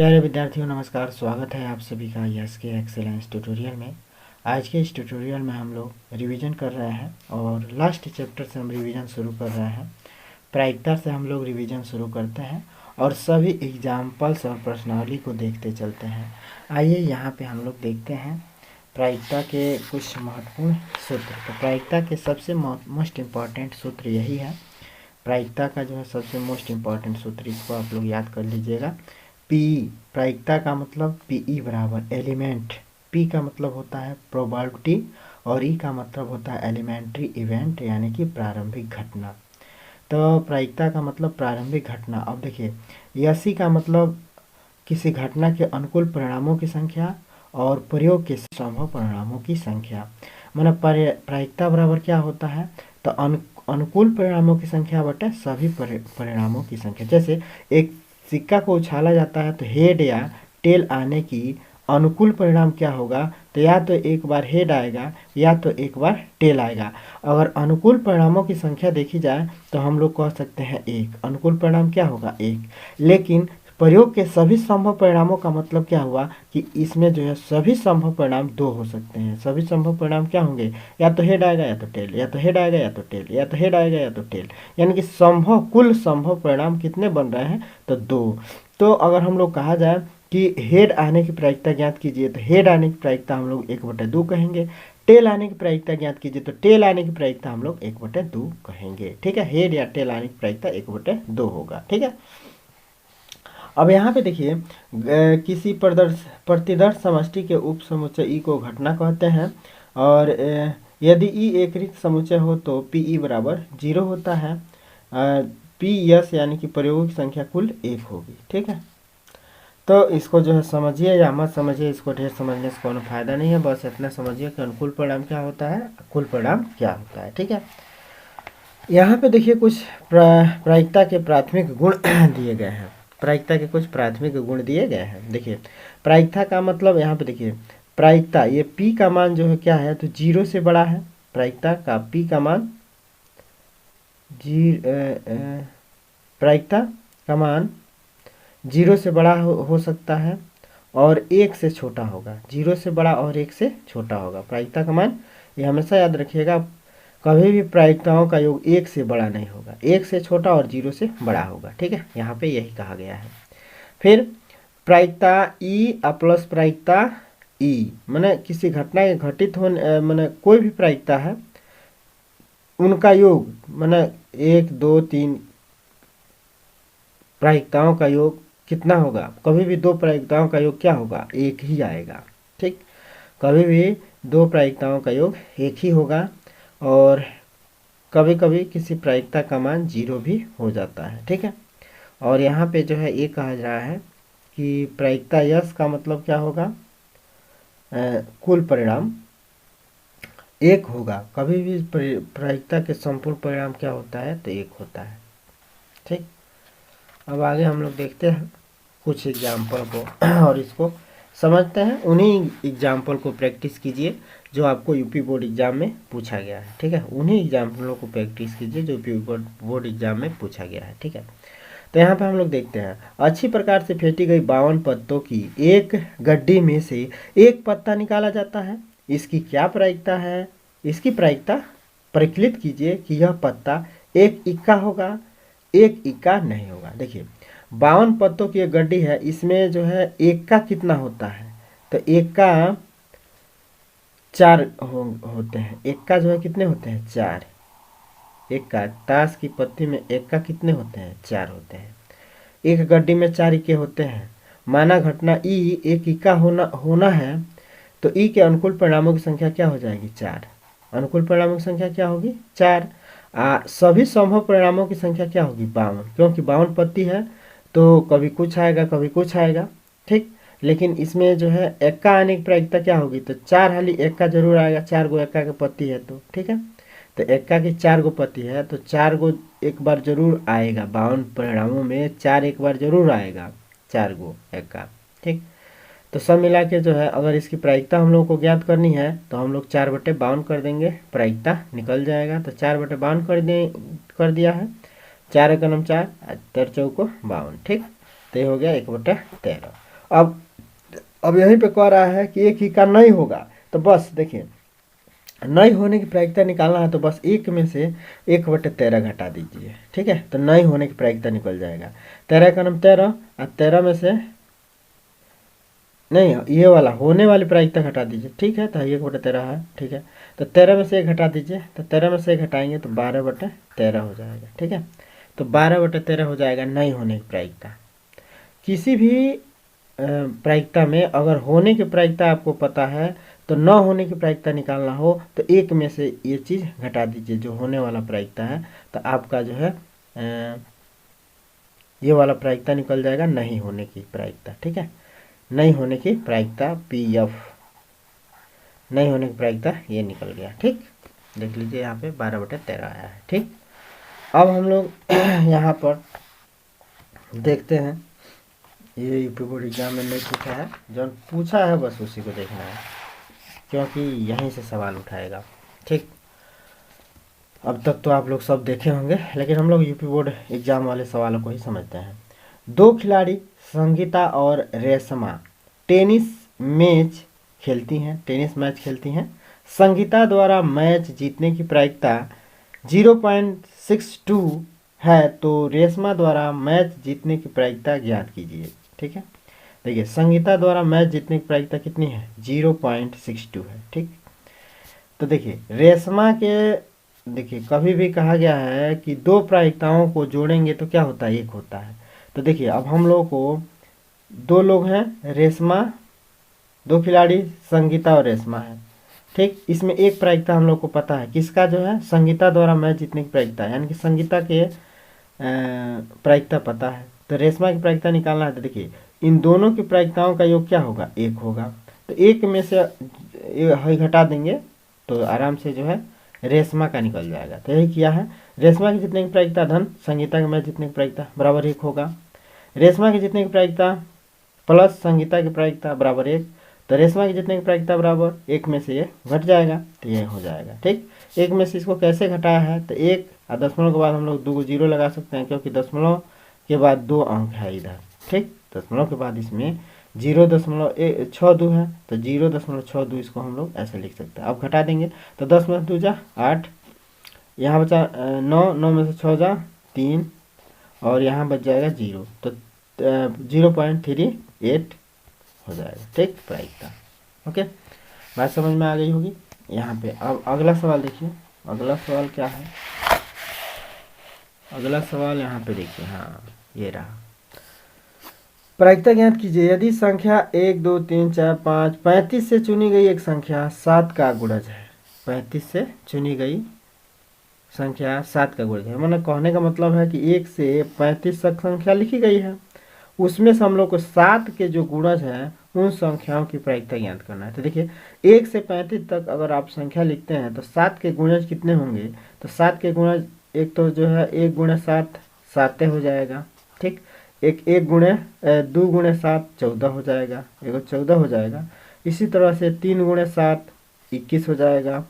प्यारे विद्यार्थियों नमस्कार। स्वागत है आप सभी का यस के एक्सेलेंस ट्यूटोरियल में। आज के इस ट्यूटोरियल में हम लोग रिवीजन कर रहे हैं और लास्ट चैप्टर से हम रिवीजन शुरू कर रहे हैं। प्रायिकता से हम लोग रिवीजन शुरू करते हैं और सभी एग्जाम्पल्स और प्रश्नावली को देखते चलते हैं। आइए यहाँ पे हम लोग देखते हैं प्रायिकता के कुछ महत्वपूर्ण सूत्र। तो प्रायिकता के सबसे मोस्ट इम्पॉर्टेंट सूत्र यही है। प्रायिकता का जो है सबसे मोस्ट इम्पॉर्टेंट सूत्र, इसको आप लोग याद कर लीजिएगा। पी, प्रायिकता का मतलब पीई बराबर एलिमेंट। पी का मतलब होता है प्रोबेबिलिटी और ई का मतलब होता है एलिमेंट्री इवेंट यानी कि प्रारंभिक घटना। तो प्रायिकता का मतलब प्रारंभिक घटना। अब देखिए यसी का मतलब किसी घटना के अनुकूल परिणामों की संख्या और प्रयोग के संभव परिणामों की संख्या। मतलब प्रायिकता बराबर क्या होता है, तो अनुकूल परिणामों की संख्या बटे सभी परिणामों की संख्या। जैसे एक सिक्का को उछाला जाता है तो हेड या टेल आने की अनुकूल परिणाम क्या होगा, तो या तो एक बार हेड आएगा या तो एक बार टेल आएगा। अगर अनुकूल परिणामों की संख्या देखी जाए तो हम लोग कह सकते हैं एक। अनुकूल परिणाम क्या होगा, एक। लेकिन प्रयोग के सभी संभव परिणामों का मतलब क्या हुआ कि इसमें जो है सभी संभव परिणाम दो हो सकते हैं। सभी संभव परिणाम क्या होंगे, या तो हेड आएगा या तो टेल, या तो हेड आएगा या तो टेल, या तो हेड आएगा या तो टेल। यानी कि कुल संभव परिणाम कितने बन रहे हैं, तो दो। तो अगर हम लोग कहा जाए कि हेड आने की प्रायिकता ज्ञात कीजिए, तो हेड आने की प्रायिकता हम लोग 1/2 कहेंगे। टेल आने की प्रायिकता ज्ञात कीजिए तो टेल आने की प्रायिकता हम लोग 1/2 कहेंगे। ठीक है, हेड या टेल आने की प्रायिकता 1/2 होगा। ठीक है, अब यहाँ पे देखिए किसी प्रतिदर्श समष्टि के उप समुच्चय ई को घटना कहते हैं और यदि ई एक रिक्त समुच्चय हो तो पी ई बराबर 0 होता है। पी यस यानी कि प्रयोगों की संख्या कुल 1 होगी। ठीक है, तो इसको जो है समझिए या मत समझिए, इसको ढेर समझने से कोई फायदा नहीं है। बस इतना समझिए कि अनुकूल परिणाम क्या होता है, कुल परिणाम क्या होता है। ठीक है, यहाँ पे देखिए कुछ प्रायिकता के प्राथमिक गुण दिए गए हैं। प्रायिकता के कुछ प्राथमिक गुण दिए गए हैं। देखिए प्रायिकता का मतलब यहाँ पे देखिए प्रायिकता, ये p का मान जो है क्या है, तो 0 से बड़ा है। प्रायिकता का p का मान प्रायिकता का मान 0 से बड़ा हो सकता है और 1 से छोटा होगा। 0 से बड़ा और 1 से छोटा होगा प्रायिकता का मान। ये हमेशा याद रखिएगा, कभी भी प्रायिकताओं का योग 1 से बड़ा नहीं होगा, 1 से छोटा और 0 से बड़ा होगा। ठीक है, यहाँ पे यही कहा गया है। फिर प्रायिकता ई प्लस प्रायिकता ई, माने किसी घटना के घटित होने माने कोई भी प्रायिकता है उनका योग, माने 1 2 3 प्रायिकताओं का योग कितना होगा, कभी भी दो प्रायिकताओं का योग क्या होगा, एक ही आएगा। ठीक, कभी भी दो प्रायिकताओं का योग एक ही होगा और कभी कभी किसी प्रायिकता का मान 0 भी हो जाता है। ठीक है, और यहाँ पे जो है ये कहा जा रहा है कि प्रायिकता यस का मतलब क्या होगा, कुल परिणाम 1 होगा। कभी भी प्रायिकता के संपूर्ण परिणाम क्या होता है, तो 1 होता है। ठीक, अब आगे हम लोग देखते हैं कुछ एग्जाम्पल को और इसको समझते हैं। उन्हीं एग्जाम्पल को प्रैक्टिस कीजिए जो आपको यूपी बोर्ड एग्जाम में पूछा गया है। ठीक है, उन्हीं एग्जाम्पलों को प्रैक्टिस कीजिए जो यूपी बोर्ड एग्जाम में पूछा गया है। ठीक है, तो यहाँ पे हम लोग देखते हैं अच्छी प्रकार से फेंटी गई 52 पत्तों की एक गड्डी में से एक पत्ता निकाला जाता है। इसकी क्या प्रायिकता है, इसकी प्रायिकता परिकलित कीजिए कि यह पत्ता एक इक्का होगा, एक इक्का नहीं होगा। देखिए 52 पत्तों की एक गड्डी है, इसमें जो है एक का कितना होता है, तो एक का 4 होते हैं। एक का जो है कितने होते हैं, 4। एक का ताश की पत्ती में एक का कितने होते हैं, 4 होते हैं। एक गड्डी में 4 इक्के होते हैं। माना घटना ई एक इक्का होना है तो ई के अनुकूल परिणामों की संख्या क्या हो जाएगी, 4। अनुकूल परिणामों की संख्या क्या होगी, 4। सभी संभव परिणामों की संख्या क्या होगी, 52, क्योंकि 52 पत्ती है तो कभी कुछ आएगा कभी कुछ आएगा। ठीक, लेकिन इसमें जो है एक्का आने की प्रायिकता क्या होगी, तो 4 हाली एक्का जरूर आएगा, 4 गो एक्का की पत्ती है तो। ठीक है, तो एक्का की 4 गो पत्ती है तो 4 गो एक बार जरूर आएगा। 52 परिणामों में 4 एक बार जरूर आएगा, 4 गो एक्का। ठीक, तो सब मिला के जो है अगर इसकी प्रायिकता हम लोग को ज्ञात करनी है तो हम लोग 4/52 कर देंगे, प्रायिकता निकल जाएगा। तो 4/52 कर दिया है, 4 एकम 4, 4 चौको 52। ठीक, तो ये हो गया 1/13। अब अब यहीं पे कह रहा है कि एक ही का नहीं होगा, तो बस देखिए नहीं होने की प्रायिकता निकालना है, तो बस एक में से 1/13 घटा दीजिए, ठीक है। तो नहीं होने की प्रायिकता निकल जाएगा। 13 का नाम 13 और 13 में से नहीं, ये वाला होने वाली प्रायिकता घटा दीजिए, ठीक है। तो 1/13 है, ठीक है। तो 13 में से 1 घटा दीजिए, तो 13 में से 1 घटाएंगे तो 12/13 हो जाएगा, ठीक है। तो 12/13 हो जाएगा नहीं होने की प्रायिकता। किसी भी प्रायिकता में अगर होने की प्रायिकता आपको पता है तो न होने की प्रायिकता निकालना हो तो एक में से ये चीज़ घटा दीजिए जो होने वाला प्रायिकता है, तो आपका जो है ये वाला प्रायिकता निकल जाएगा नहीं होने की प्रायिकता, ठीक है। नहीं होने की प्रायिकता PF, नहीं होने की प्रायिकता ये निकल गया, ठीक। देख लीजिए यहाँ पे 12/13 आया है, ठीक। अब हम लोग यहाँ पर देखते हैं, ये यूपी बोर्ड एग्जाम में नहीं पूछा है, जो पूछा है बस उसी को देखना है, क्योंकि यहीं से सवाल उठाएगा, ठीक। अब तक तो आप लोग सब देखे होंगे, लेकिन हम लोग यूपी बोर्ड एग्जाम वाले सवालों को ही समझते हैं। 2 खिलाड़ी संगीता और रेशमा टेनिस मैच खेलती हैं। संगीता द्वारा मैच जीतने की प्रायिकता 0.62 है, तो रेशमा द्वारा मैच जीतने की प्रायिकता ज्ञात कीजिए, ठीक है। देखिए संगीता द्वारा मैच जीतने की प्रायिकता कितनी है, 0.62 है, ठीक। तो देखिए रेशमा के, देखिए कभी भी कहा गया है कि दो प्रायिकताओं को जोड़ेंगे तो क्या होता है, एक होता है। तो देखिए अब हम लोग को दो लोग हैं, रेशमा, 2 खिलाड़ी संगीता और रेशमा है, ठीक। इसमें एक प्रायिकता हम लोग को पता है, किसका जो है, संगीता द्वारा मैच जीतने की प्रायिकता, यानी कि संगीता के प्रायिकता पता है। तो रेशमा की प्रायिकता निकालना है, तो देखिए इन दोनों की प्रायिकताओं का योग क्या होगा, एक होगा। तो एक में से घटा देंगे तो आराम से जो है रेशमा का निकल जाएगा। तो यही किया है, रेशमा की जीतने की प्रायिकता धन संगीता के मैच जीतने की प्रायिकता बराबर 1 होगा। रेशमा की जीतने की प्रायिकता प्लस संगीता की प्रायिकता बराबर 1, तो रेशमा की जीतने की प्रायिकता बराबर 1 में से ये घट जाएगा, तो ये हो जाएगा, ठीक। 1 में से इसको कैसे घटाया है, तो 1 और दशमलव के बाद हम लोग 2 को 0 लगा सकते हैं, क्योंकि दशमलव के बाद 2 अंक है इधर, ठीक। दशमलव के बाद इसमें 0.62 है, तो 0.62 इसको हम लोग ऐसे लिख सकते हैं। अब घटा देंगे तो 10 में 2 जा 8, यहाँ बचा 9, 9 में से 6 जा 3, और यहाँ बच जाएगा 0, तो 0.38 हो जाएगा, ठीक, प्रायिकता। ओके, बात समझ में आ गई होगी यहाँ पे। अब अगला सवाल देखिए, अगला सवाल क्या है, अगला सवाल यहाँ पे देखिए, हाँ ये रहा। प्रायिकता ज्ञात कीजिए, यदि संख्या 1 2 3 4 5 35 से चुनी गई एक संख्या 7 का गुणज है, 35 से चुनी गई संख्या 7 का गुणज है, मतलब कहने का मतलब है कि 1 से 35 तक संख्या लिखी गई है, उसमें से हम लोग को 7 के जो गुणज है उन संख्याओं की प्रायिकता ज्ञात करना है। तो देखिए 1 से 35 तक अगर आप संख्या लिखते हैं तो 7 के गुणज कितने होंगे, तो 7 के गुणज, एक तो जो है 1 गुणे 7 7 हो जाएगा, ठीक। एक गुणे 2 गुणे 7 14 हो जाएगा, 14 हो जाएगा। इसी तरह से 3 गुणे 7 21 हो जाएगा।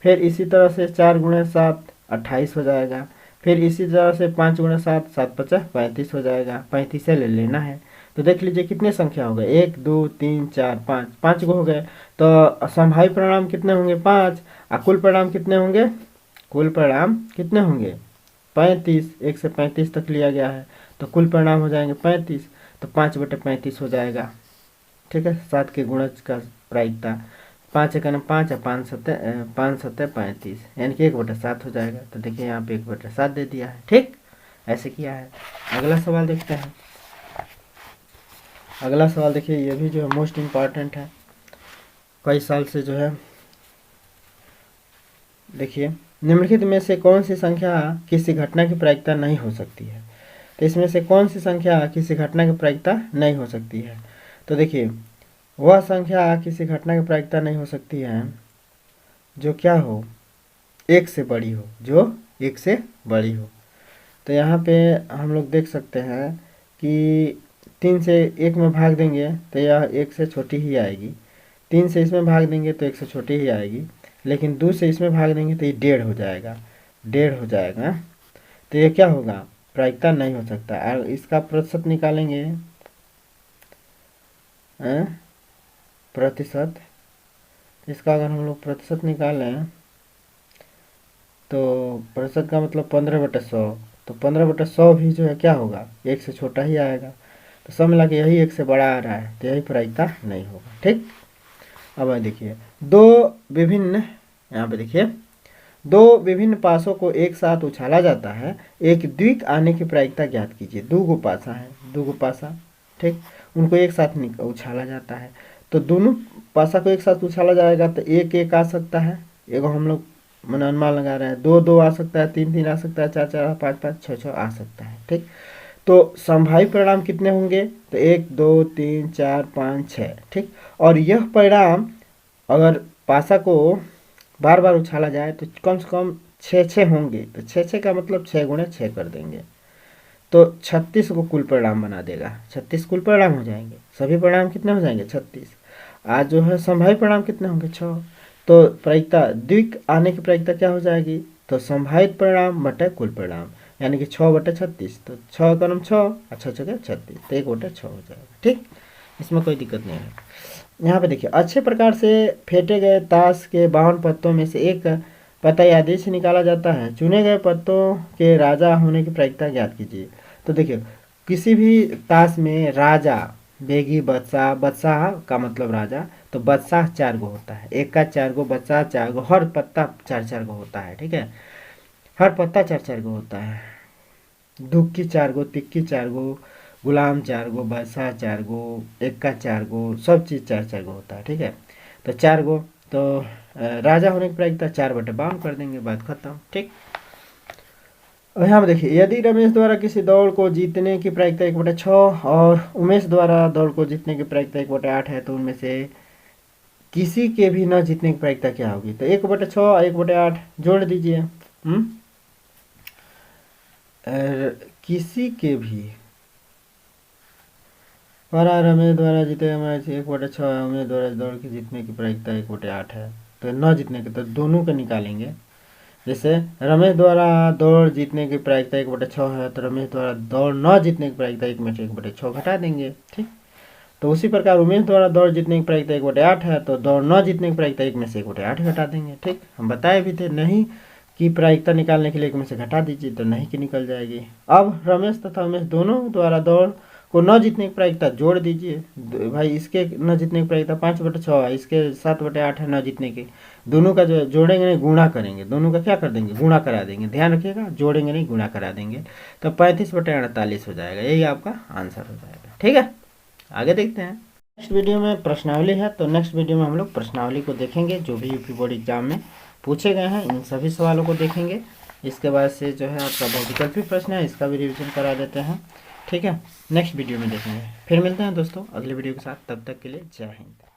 फिर इसी तरह से 4 गुणे 7 28 हो जाएगा। फिर इसी तरह से 5 गुणे 7 7 50 35 हो जाएगा, 35 से ले लेना है। तो देख लीजिए कितने संख्या हो गए, 1 2 3 4 5, 5 को हो गए। तो समभावी परिणाम कितने होंगे, 5, और कुल परिणाम कितने होंगे, कुल परिणाम कितने होंगे 35, 1 से 35 तक लिया गया है, तो कुल परिणाम हो जाएंगे 35, तो 5/35 हो जाएगा, ठीक है। 7 के गुणज का प्रायिकता 5 1 5 और 5 7 35, यानी कि 1/7 हो जाएगा। तो देखिए यहाँ पे 1/7 दे दिया है, ठीक, ऐसे किया है। अगला सवाल देखते हैं। अगला सवाल देखिए, ये भी जो है मोस्ट इम्पॉर्टेंट है, कई साल से जो है। देखिए निम्नलिखित में से कौन सी संख्या किसी घटना की प्रायिकता नहीं हो सकती है, तो इसमें से कौन सी संख्या किसी घटना की प्रायिकता नहीं हो सकती है। तो देखिए वह संख्या किसी घटना की प्रायिकता नहीं हो सकती है जो क्या हो, 1 से बड़ी हो, जो 1 से बड़ी हो। तो यहाँ पे हम लोग देख सकते हैं कि 3 से 1 में भाग देंगे तो यह 1 से छोटी ही आएगी, 3 से इसमें भाग देंगे तो 1 से छोटी ही आएगी, लेकिन 2 से इसमें भाग देंगे तो ये 1.5 हो जाएगा, 1.5 हो जाएगा। तो ये क्या होगा, प्रायिकता नहीं हो सकता। और इसका प्रतिशत निकालेंगे प्रतिशत, इसका अगर हम लोग प्रतिशत निकालें तो प्रतिशत का मतलब 15/100, तो 15/100 भी जो है क्या होगा, 1 से छोटा ही आएगा। तो सब मिला के यही 1 से बड़ा आ रहा है, तो यही प्रायिकता नहीं होगा। ठीक, अब देखिए यहाँ पे देखिए दो विभिन्न पासों को एक साथ उछाला जाता है, एक द्विक आने की प्रायिकता ज्ञात कीजिए। दो गो पासा है, दो गो पासा, ठीक, उनको एक साथ उछाला जाता है, तो दोनों पासा को एक साथ उछाला जाएगा तो एक एक आ सकता है, एगो हम लोग मन अनुमान लगा रहे हैं, दो दो आ सकता है, तीन तीन आ सकता है, चार चार, पाँच पाँच, छः छः आ सकता है। ठीक, तो संभावित परिणाम कितने होंगे, तो 1 2 3 4 5 6। ठीक, और यह परिणाम अगर पासा को बार बार उछाला जाए तो कम से कम 6 होंगे, तो 6 का मतलब 6 × 6 कर देंगे, तो 36 को कुल परिणाम बना देगा। 36 कुल परिणाम हो जाएंगे, सभी परिणाम कितने हो जाएंगे 36। आज जो है संभावित परिणाम कितने होंगे 6, तो प्रायिकता द्विक आने की प्रायिकता क्या हो जाएगी, तो संभावित परिणाम बटे कुल परिणाम, यानी कि 6/36, तो 6 का नाम 6 और 6 6 36, तो 1/6 हो जाएगा। ठीक, इसमें कोई दिक्कत नहीं है। यहाँ पे देखिए अच्छे प्रकार से फेंटे गए ताश के 52 पत्तों में से एक पत्ता यादी से निकाला जाता है, चुने गए पत्तों के राजा होने की प्रायिकता ज्ञात कीजिए। तो देखिए किसी भी ताश में राजा, बेगी, बादशाह, बादशाह का मतलब राजा, तो बादशाह 4 गो होता है, एक का 4 गो, बादशाह 4 गो, हर पत्ता 4 गो होता है। ठीक है, हर पत्ता 4 गो होता है, दुक्की 4 गो, तिक्की 4 गो, गुलाम 4 गो, बादशाह 4 गो, एक्का 4 गो, सब चीज़ 4 गो होता है। ठीक है, तो 4 गो, तो राजा होने की प्रायिकता 4/52 कर देंगे, बात खत्म। ठीक, और यहाँ पे देखिए यदि रमेश द्वारा किसी दौड़ को जीतने की प्रायिकता 1/6 और उमेश द्वारा दौड़ को जीतने की प्रायिकता 1/8 है, तो उनमें से किसी के भी न जीतने की प्रायिकता क्या होगी, तो 1/6 और 1/8 जोड़ दीजिए। किसी के भी रमेश द्वारा जीते हमारे 1/6 है, उमेश द्वारा दौड़ के जीतने की प्रायिकता 1/8 है, तो न जीतने के तो दोनों का निकालेंगे। जैसे रमेश द्वारा दौड़ जीतने की प्रायिकता 1/6 है, तो रमेश द्वारा दौड़ न जीतने की प्रायिकता 1 में से 1/6 घटा देंगे। ठीक, तो उसी प्रकार उमेश द्वारा दौड़ जीतने की प्रायिकता 1/8 है, तो दौड़ न जीतने की प्रायिकता 1 में से 1/8 घटा देंगे। ठीक, हम बताए भी थे नहीं की प्रायिकता निकालने के लिए 1 में से घटा दीजिए तो नहीं की निकल जाएगी। अब रमेश तथा उमेश दोनों द्वारा दौड़ को न जीतने की प्रायिकता जोड़ दीजिए। भाई इसके न जीतने की प्रायिकता 5/6 है, इसके 7/8 है न जीतने की, दोनों का जो जोड़ेंगे नहीं गुणा करेंगे, दोनों का क्या कर देंगे, गुणा करा देंगे। ध्यान रखिएगा, जोड़ेंगे नहीं गुणा करा देंगे, तो 35/48 हो जाएगा, यही आपका आंसर हो जाएगा। ठीक है, आगे देखते हैं। नेक्स्ट वीडियो में प्रश्नावली है, तो नेक्स्ट वीडियो में हम लोग प्रश्नावली को देखेंगे, जो भी यूपी बोर्ड एग्जाम में पूछे गए हैं इन सभी सवालों को देखेंगे। इसके बाद से जो है आपका बहुविकल्पी प्रश्न है, इसका भी रिविजन करा देते हैं। ठीक है, नेक्स्ट वीडियो में देखेंगे। फिर मिलते हैं दोस्तों अगले वीडियो के साथ, तब तक के लिए जय हिंद।